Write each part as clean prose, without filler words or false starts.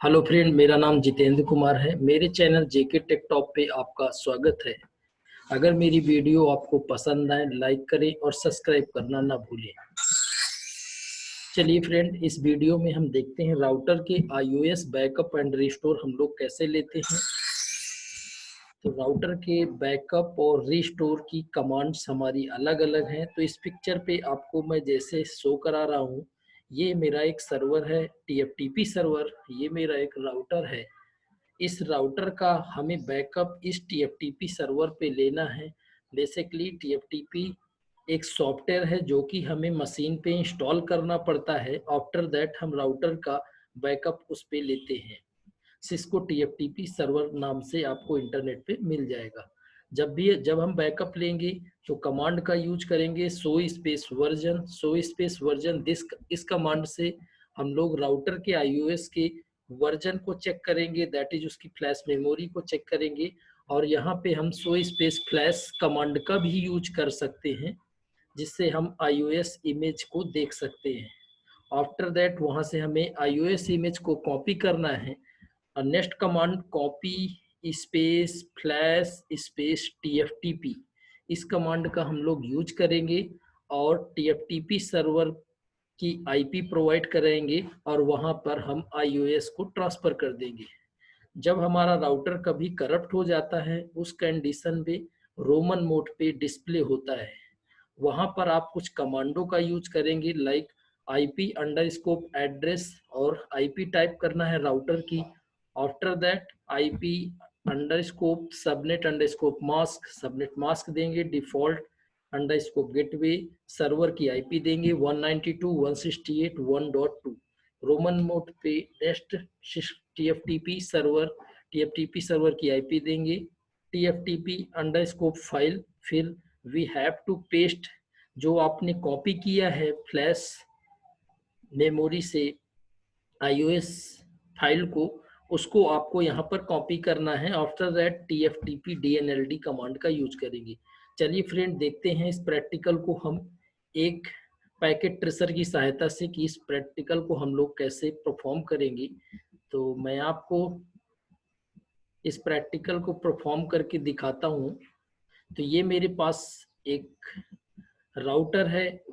Hello friend, मेरा नाम जितेंद्र कुमार है। मेरे चैनल जेके टेक टॉप पे आपका स्वागत है। अगर मेरी वीडियो आपको पसंद आए, लाइक करें और सब्सक्राइब करना ना भूलें। चलिए फ्रेंड, इस वीडियो में हम देखते हैं राउटर के iOS बैकअप एंड रिस्टोर हम लोग कैसे लेते हैं। तो राउटर के बैकअप और रिस्टोर की कमांड्स हमारी अलग अलग हैं। तो इस पिक्चर पे आपको मैं जैसे शो करा रहा हूँ, ये मेरा एक सर्वर है, TFTP सर्वर। ये मेरा एक राउटर है। इस राउटर का हमें बैकअप इस TFTP सर्वर पे लेना है। बेसिकली TFTP एक सॉफ्टवेयर है जो कि हमें मशीन पे इंस्टॉल करना पड़ता है। आफ्टर दैट हम राउटर का बैकअप उस पे लेते हैं। सिस्को TFTP सर्वर नाम से आपको इंटरनेट पे मिल जाएगा। जब हम बैकअप लेंगे तो कमांड का यूज करेंगे, शो स्पेस वर्जन डिस्क। इस कमांड से हम लोग राउटर के iOS के वर्जन को चेक करेंगे, दैट इज उसकी फ्लैश मेमोरी को चेक करेंगे। और यहाँ पे हम शो स्पेस फ्लैश कमांड का भी यूज कर सकते हैं, जिससे हम iOS इमेज को देख सकते हैं। आफ्टर दैट वहाँ से हमें iOS इमेज को कॉपी करना है। Next command copy space flash space TFTP, इस कमांड का हम लोग यूज करेंगे और TFTP सर्वर की IP प्रोवाइड करेंगे और वहां पर हम iOS को ट्रांसफर कर देंगे। जब हमारा राउटर कभी करप्ट हो जाता है, उस कंडीशन में रोमन मोड पे डिस्प्ले होता है। वहां पर आप कुछ कमांडो का यूज करेंगे, लाइक IP अंडरस्कोप एड्रेस और IP टाइप करना है राउटर की। After that IP अंडरस्कोप subnet mask देंगे। डिफॉल्ट अंडरस्कोप गेटवे सर्वर की IP देंगे 192.168.1.2। रोमन मोड पे नेक्स्ट TFTP सर्वर की IP देंगे, TFTP अंडरस्कोप फाइल। फिर वी हैव टू पेस्ट जो आपने कॉपी किया है फ्लैश मेमोरी से iOS फाइल को, उसको आपको यहाँ पर कॉपी करना है। After that TFTP DNLD command का यूज करेंगे। चलिए फ्रेंड, देखते हैं इस प्रैक्टिकल को हम एक पैकेट ट्रेसर की सहायता से कि इस प्रैक्टिकल को हम लोग कैसे परफॉर्म करेंगे। तो मैं आपको इस प्रैक्टिकल को परफॉर्म करके दिखाता हूँ। तो ये मेरे पास एक राउटर है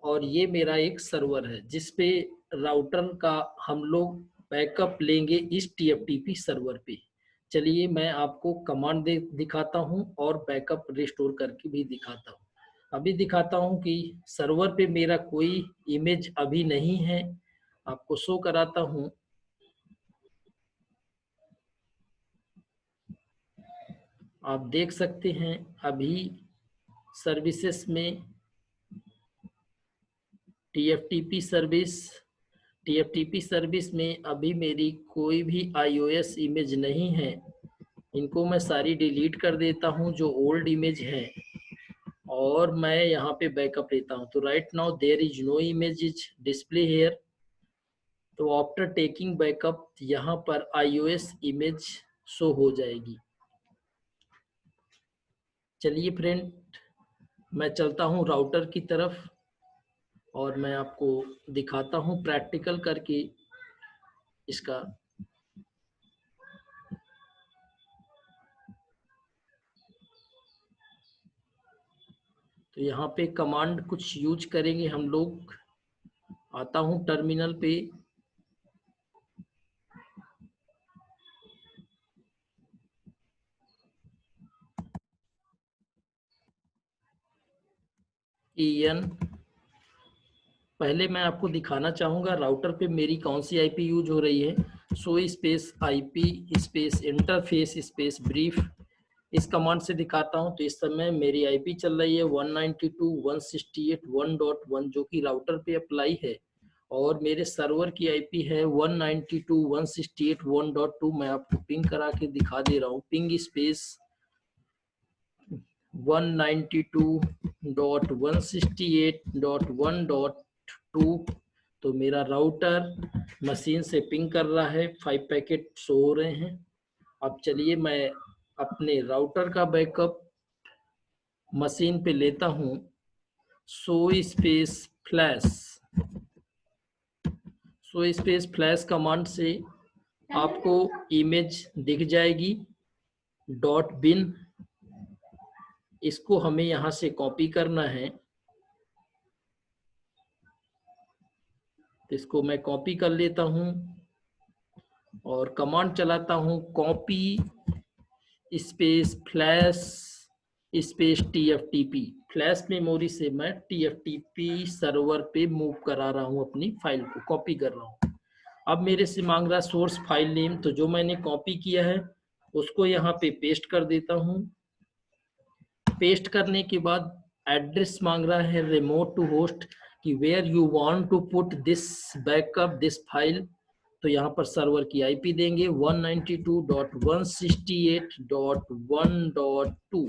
और ये मेरा एक सर्वर है, जिस पे राउटर का हम लोग बैकअप लेंगे इस TFTP सर्वर पे। चलिए मैं आपको कमांड दिखाता हूँ और बैकअप रिस्टोर करके भी दिखाता हूँ। अभी दिखाता हूँ कि सर्वर पे मेरा कोई इमेज अभी नहीं है, आपको शो कराता हूँ। आप देख सकते हैं अभी सर्विसेज में TFTP सर्विस में अभी मेरी कोई भी iOS इमेज नहीं है। इनको मैं सारी डिलीट कर देता हूँ जो ओल्ड इमेज है, और मैं यहाँ पे बैकअप लेता हूँ। तो right now there is no image is display here. तो आफ्टर टेकिंग बैकअप यहाँ पर iOS इमेज शो हो जाएगी। चलिए फ्रेंड, मैं चलता हूँ राउटर की तरफ और मैं आपको दिखाता हूँ प्रैक्टिकल करके इसका। तो यहाँ पे कमांड कुछ यूज करेंगे हम लोग। आता हूँ टर्मिनल पे। EN, पहले मैं आपको दिखाना चाहूँगा राउटर पे मेरी कौन सी IP यूज हो रही है। Show space IP space interface space brief, इस कमांड से दिखाता हूँ। तो इस समय मेरी IP चल रही है 192.168.1.1 जो कि राउटर पे अप्लाई है, और मेरे सर्वर की IP है 192.168.1.2। मैं आपको पिंग करा के दिखा दे रहा हूँ। Ping space 192.168.1.2। तो मेरा राउटर मशीन से पिंग कर रहा है, 5 पैकेट शो हो रहे हैं। अब चलिए मैं अपने राउटर का बैकअप मशीन पे लेता हूँ। शो स्पेस फ्लैश कमांड से आपको इमेज दिख जाएगी .bin। इसको हमें यहाँ से कॉपी करना है, तो इसको मैं कॉपी कर लेता हूँ और कमांड चलाता हूँ copy space flash space TFTP। Flash memory से मैं TFTP सर्वर पे मूव करा रहा हूँ, अपनी फाइल को कॉपी कर रहा हूँ। अब मेरे से मांग रहा सोर्स फाइल नेम, तो जो मैंने कॉपी किया है उसको यहाँ पे पेस्ट कर देता हूँ। पेस्ट करने के बाद एड्रेस मांग रहा है रिमोट टू होस्ट कि where you want to put this backup this file, तो यहाँ पर सर्वर की आईपी देंगे 192.168.1.2।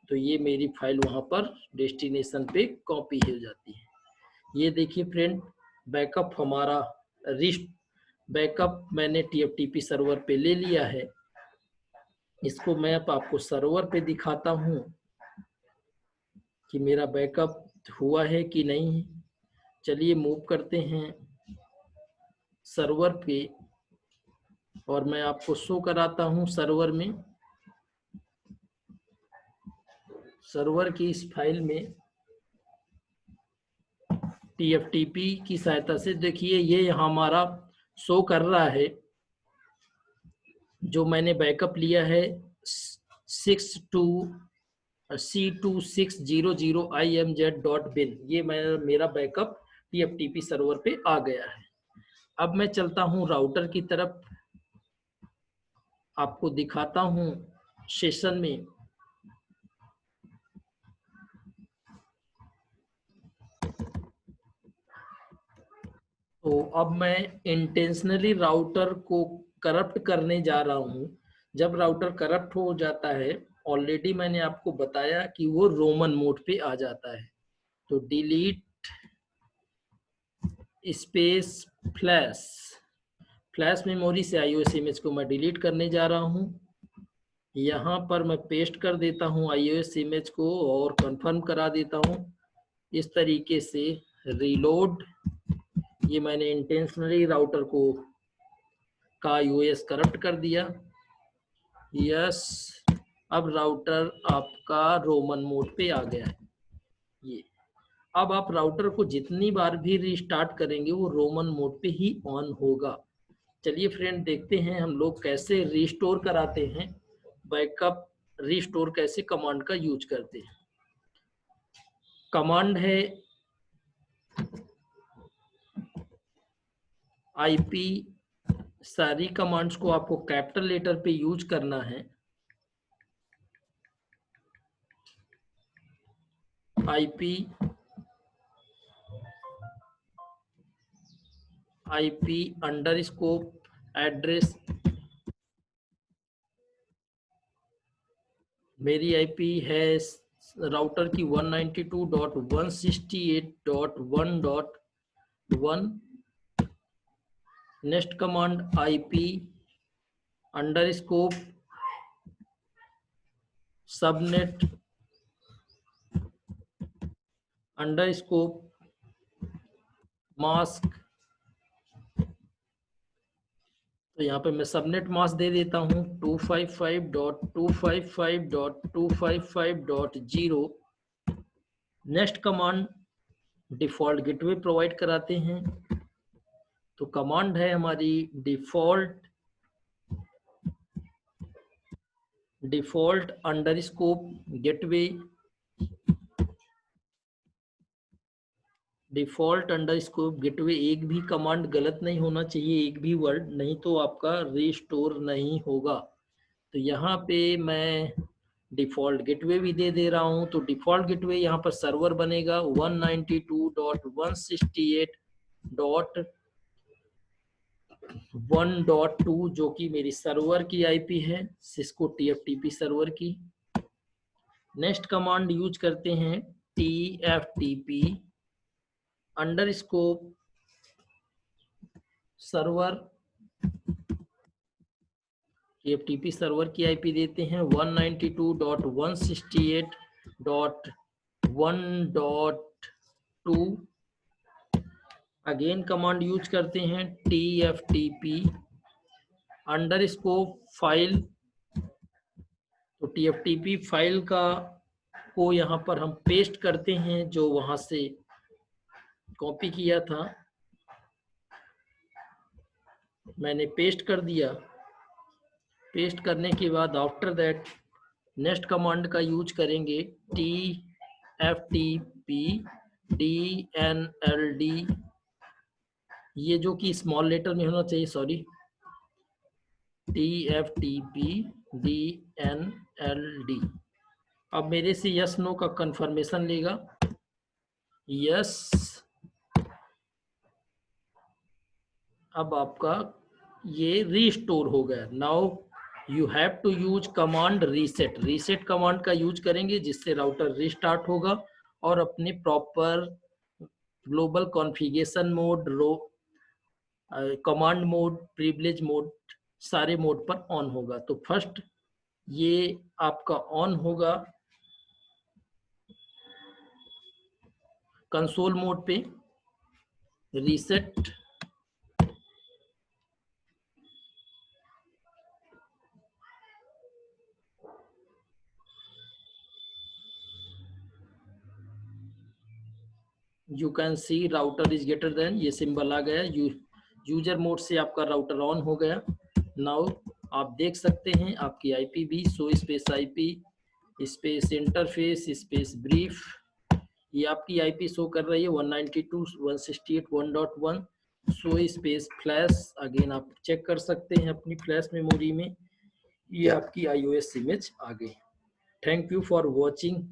तो ये मेरी फाइल वहाँ पर डेस्टिनेशन पे कॉपी हो जाती है। ये देखिए फ्रेंड, बैकअप हमारा बैकअप मैंने TFTP सर्वर पे ले लिया है। इसको मैं अब आपको सर्वर पे दिखाता हूँ कि मेरा बैकअप हुआ है कि नहीं। चलिए मूव करते हैं सर्वर पे और मैं आपको शो कराता हूँ सर्वर में। सर्वर की इस फाइल में TFTP की सहायता से देखिए ये यहाँ हमारा शो कर रहा है जो मैंने बैकअप लिया है 62C2600imz.bin। ये मेरा बैकअप TFTP सर्वर पे आ गया है। अब मैं चलता हूँ राउटर की तरफ, आपको दिखाता हूँ सेशन में। तो अब मैं इंटेंशनली राउटर को करप्ट करने जा रहा हूँ। जब राउटर करप्ट हो जाता है, ऑलरेडी मैंने आपको बताया कि वो रोमन मोड पे आ जाता है। तो डिलीट स्पेस फ्लैश मेमोरी से iOS इमेज को मैं डिलीट करने जा रहा हूँ। यहाँ पर मैं पेस्ट कर देता हूँ iOS इमेज को और कंफर्म करा देता हूँ। इस तरीके से रीलोड, ये मैंने इंटेंशनली राउटर को का iOS करप्ट कर दिया। यस, अब राउटर आपका रोमन मोड पे आ गया है। ये अब आप राउटर को जितनी बार भी रिस्टार्ट करेंगे वो रोमन मोड पे ही ऑन होगा। चलिए फ्रेंड, देखते हैं हम लोग कैसे रिस्टोर कराते हैं बैकअप। रिस्टोर कैसे कमांड का यूज करते हैं। कमांड है IP। सारी कमांड्स को आपको कैपिटल लेटर पे यूज करना है। IP अंडरस्कोर एड्रेस, मेरी IP है राउटर की 192.168.1.1। Next command IP underscore subnet underscore mask. तो यहाँ पे मैं सबनेट मास्क दे देता हूँ 255.255.255.0। Next command default gateway provide कराते हैं। तो कमांड है हमारी default underscore gateway. Default underscore gateway, एक भी कमांड गलत नहीं होना चाहिए, एक भी वर्ड नहीं, तो आपका रिस्टोर नहीं होगा। तो यहाँ पे मैं डिफॉल्ट गेटवे भी दे रहा हूँ। तो डिफॉल्ट गेटवे यहाँ पर सर्वर बनेगा 192.168.1.2 जो कि मेरी सर्वर की IP है, सिस्को TFTP सर्वर की। नेक्स्ट कमांड यूज करते हैं TFTP underscore server. TFTP server की IP देते हैं 192.168.1.2। अगेन कमांड यूज करते हैं TFTP अंडर स्कोप फाइल, तो TFTP फाइल को यहाँ पर हम पेस्ट करते हैं जो वहां से कॉपी किया था। मैंने पेस्ट कर दिया। पेस्ट करने के बाद आफ्टर दैट नेक्स्ट कमांड का यूज करेंगे, TFTP DNLD, ये जो कि स्मॉल लेटर में होना चाहिए, सॉरी, TFTP DNLD। अब मेरे से यस नो का कंफर्मेशन लेगा। यस, अब आपका ये रीस्टोर हो गया। Now you have to use command reset. Reset command का यूज करेंगे जिससे राउटर रीस्टार्ट होगा और अपने proper global configuration mode, command mode, privilege mode, सारे मोड पर ऑन होगा। तो फर्स्ट ये आपका ऑन होगा कंसोल मोड पे, reset. You can see router is greater than, ये सिंबल आ गया। यूजर मोड से आपका राउटर ऑन हो गया। नाउ आप देख सकते हैं आपकी आईपी भी show space IP space interface space brief, ये आपकी आईपी शो कर रही है 192.168.1.1 शो स्पेस फ्लैश। अगेन आप चेक कर सकते हैं अपनी फ्लैश मेमोरी में, ये आपकी iOS इमेज आ गई। Thank you for watching.